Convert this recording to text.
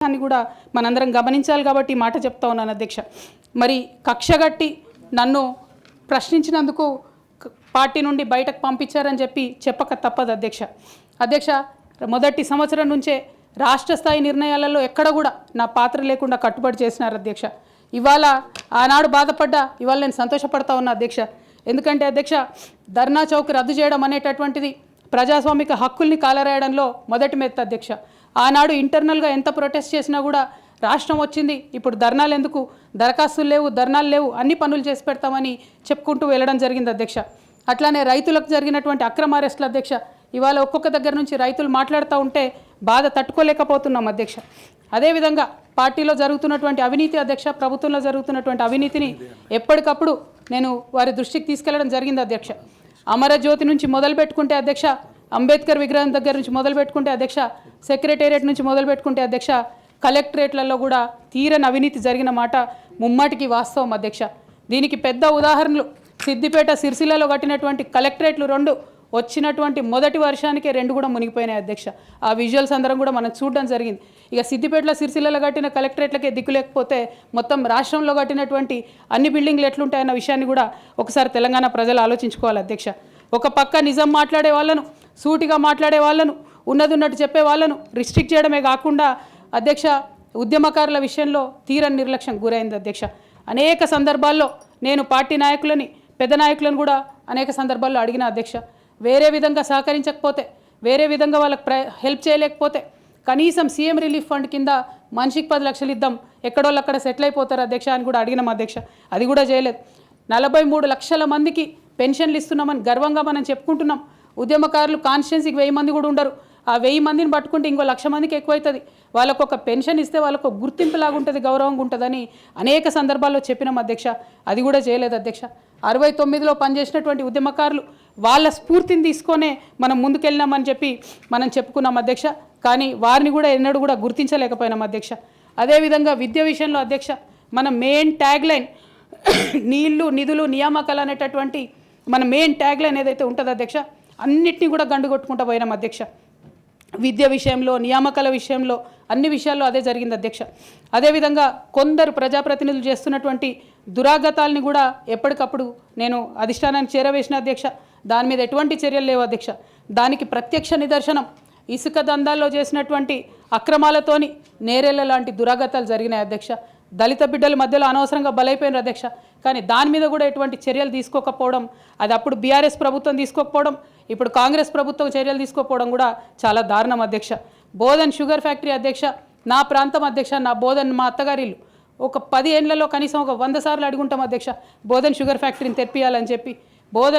అని కూడా మనందరం గమనించాలి కాబట్టి ఈ మాట చెప్తా ఉన్నాను అధ్యక్ష. మరి కక్షగట్టి నన్ను ప్రశ్నించినందుకు పార్టీ నుండి బయటకు పంపించారని చెప్పక తప్పదు అధ్యక్ష. మొదటి సంవత్సరం నుంచే రాష్ట్ర స్థాయి నిర్ణయాలలో ఎక్కడ కూడా నా పాత్ర లేకుండా కట్టుబడి చేసినారు అధ్యక్ష. ఇవాళ ఆనాడు బాధపడ్డా ఇవాళ నేను సంతోషపడతా ఉన్నా అధ్యక్ష. ఎందుకంటే అధ్యక్ష, ధర్నా చౌక్ రద్దు చేయడం అనేటటువంటిది ప్రజాస్వామిక హక్కుల్ని కాలరాయడంలో మొదటి మెత్త అధ్యక్ష. ఆనాడు ఇంటర్నల్గా ఎంత ప్రొటెస్ట్ చేసినా కూడా రాష్ట్రం వచ్చింది, ఇప్పుడు ధర్నాలు ఎందుకు, దరఖాస్తులు లేవు, ధర్నాలు లేవు, అన్ని పనులు చేసి పెడతామని చెప్పుకుంటూ వెళ్ళడం జరిగింది అధ్యక్ష. అట్లానే రైతులకు జరిగినటువంటి అక్రమ అరెస్టులు అధ్యక్ష, ఇవాళ ఒక్కొక్క దగ్గర నుంచి రైతులు మాట్లాడుతూ ఉంటే బాధ తట్టుకోలేకపోతున్నాం అధ్యక్ష. అదేవిధంగా పార్టీలో జరుగుతున్నటువంటి అవినీతి అధ్యక్ష, ప్రభుత్వంలో జరుగుతున్నటువంటి అవినీతిని ఎప్పటికప్పుడు నేను వారి దృష్టికి తీసుకెళ్లడం జరిగింది అధ్యక్ష. అమరజ్యోతి నుంచి మొదలు పెట్టుకుంటే అధ్యక్ష, అంబేద్కర్ విగ్రహం దగ్గర నుంచి మొదలు పెట్టుకుంటే అధ్యక్ష, సెక్రటేరియట్ నుంచి మొదలు పెట్టుకుంటే అధ్యక్ష, కలెక్టరేట్లలో కూడా తీరని అవినీతి జరిగిన మాట ముమ్మాటికి వాస్తవం అధ్యక్ష. దీనికి పెద్ద ఉదాహరణలు సిద్దిపేట సిరిసిల్లలో కట్టినటువంటి కలెక్టరేట్లు 2 వచ్చినటువంటి మొదటి వర్షానికే 2 కూడా మునిగిపోయినాయి అధ్యక్ష. ఆ విజువల్స్ అందరం కూడా మనం చూడడం జరిగింది. ఇక సిద్దిపేటలో సిరిసిల్లలో కట్టిన కలెక్టరేట్లకే దిక్కు లేకపోతే మొత్తం రాష్ట్రంలో కట్టినటువంటి అన్ని బిల్డింగ్లు ఎట్లుంటాయన్న విషయాన్ని కూడా ఒకసారి తెలంగాణ ప్రజలు ఆలోచించుకోవాలి అధ్యక్ష. ఒక పక్క నిజం మాట్లాడే వాళ్ళను, సూటిగా మాట్లాడే వాళ్ళను, ఉన్నట్టు చెప్పే వాళ్ళను రిస్ట్రిక్ట్ చేయడమే కాకుండా అధ్యక్ష, ఉద్యమకారుల విషయంలో తీరని నిర్లక్ష్యం గురైంది అధ్యక్ష. అనేక సందర్భాల్లో నేను పార్టీ నాయకులని, పెద్ద నాయకులను కూడా అనేక సందర్భాల్లో అడిగిన అధ్యక్ష. వేరే విధంగా సహకరించకపోతే, వేరే విధంగా వాళ్ళకి హెల్ప్ చేయలేకపోతే కనీసం సీఎం రిలీఫ్ ఫండ్ కింద మనిషికి 10 లక్షలు ఇద్దాం, ఎక్కడోళ్ళు అక్కడ సెటిల్ అయిపోతారు అధ్యక్ష అని కూడా అడిగినాం అధ్యక్ష. అది కూడా చేయలేదు. 43 లక్షల మందికి పెన్షన్లు ఇస్తున్నామని గర్వంగా మనం చెప్పుకుంటున్నాం. ఉద్యమకారులు కాన్స్టిట్యున్సీకి 1000 మంది కూడా ఉండరు. ఆ 1000 మందిని పట్టుకుంటే ఇంకో 1,00,000 మందికి ఎక్కువవుతుంది. వాళ్ళకు ఒక పెన్షన్ ఇస్తే వాళ్ళకు ఒక గుర్తింపులాగా ఉంటుంది, గౌరవంగా ఉంటుందని అనేక సందర్భాల్లో చెప్పినాం అధ్యక్ష. అది కూడా చేయలేదు అధ్యక్ష. 69లో పనిచేసినటువంటి ఉద్యమకారులు వాళ్ళ స్ఫూర్తిని తీసుకొనే మనం ముందుకెళ్ళినామని మనం చెప్పుకున్నాం అధ్యక్ష. కానీ వారిని కూడా ఎన్నడూ కూడా గుర్తించలేకపోయినాం అధ్యక్ష. అదేవిధంగా విద్య విషయంలో అధ్యక్ష, మన మెయిన్ ట్యాగ్ లైన్ నీళ్లు, నిధులు, నియామకాలు అనేటటువంటి మన మెయిన్ ట్యాగ్ లైన్ ఏదైతే ఉంటుందో అధ్యక్ష, అన్నిటినీ కూడా గండు కొట్టుకుంటూ పోయినాం అధ్యక్ష. విద్య విషయంలో, నియామకాల విషయంలో, అన్ని విషయాల్లో అదే జరిగింది అధ్యక్ష. అదేవిధంగా కొందరు ప్రజాప్రతినిధులు చేస్తున్నటువంటి దురాగతాలని కూడా ఎప్పటికప్పుడు నేను అధిష్టానానికి చేరవేసిన అధ్యక్ష. దాని మీద ఎటువంటి చర్యలు లేవు అధ్యక్ష. దానికి ప్రత్యక్ష నిదర్శనం ఇసుక దందాల్లో చేసినటువంటి అక్రమాలతోని నేరేళ్ల లాంటి దురాగతాలు జరిగినాయి అధ్యక్ష. దళిత బిడ్డల మధ్యలో అనవసరంగా బలైపోయినారు అధ్యక్ష. కానీ దాని మీద కూడా ఎటువంటి చర్యలు తీసుకోకపోవడం, అది అప్పుడు బీఆర్ఎస్ ప్రభుత్వం తీసుకోకపోవడం, ఇప్పుడు కాంగ్రెస్ ప్రభుత్వం చర్యలు తీసుకోకపోవడం కూడా చాలా దారుణం అధ్యక్ష. బోధన్ షుగర్ ఫ్యాక్టరీ అధ్యక్ష, నా ప్రాంతం అధ్యక్ష, నా బోధన్ మా అత్తగారిల్లు. ఒక 10 ఏళ్లలో కనీసం ఒక 100 సార్లు అడుగుంటాం అధ్యక్ష, బోధన్ షుగర్ ఫ్యాక్టరీని తెప్పియాలని బోధన్